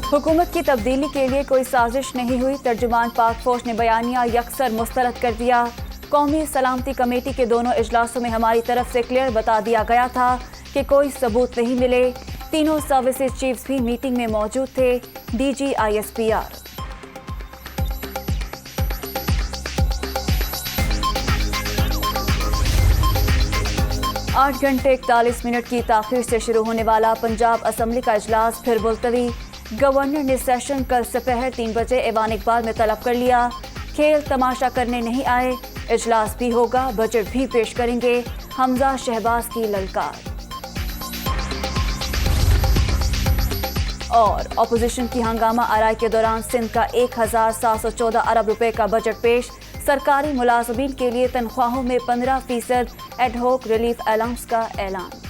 हुकूमत की तब्दीली के लिए कोई साजिश नहीं हुई, तर्जुमान पाक फौज ने बयानिया यकसर मुस्तरद कर दिया। कौमी सलामती कमेटी के दोनों इजलासों में हमारी तरफ से क्लियर बता दिया गया था कि कोई सबूत नहीं मिले। तीनों सर्विसेज चीफ्स भी मीटिंग में मौजूद थे। DG ISPR। आठ घंटे 41 मिनट की ताखीर से शुरू होने वाला पंजाब असम्बली का इजलास फिर मुलतवी। गवर्नर ने सेशन कल दोपहर 3 बजे ऐवान इकबाल में तलब कर लिया। खेल तमाशा करने नहीं आए, इजलास भी होगा, बजट भी पेश करेंगे, हमजा शहबाज की ललकार। और अपोजिशन की हंगामा आराई के दौरान सिंध का 1714 अरब रुपए का बजट पेश। सरकारी मुलाजमीन के लिए तनख्वाहों में 15% एडहोक रिलीफ अलाउंस का ऐलान।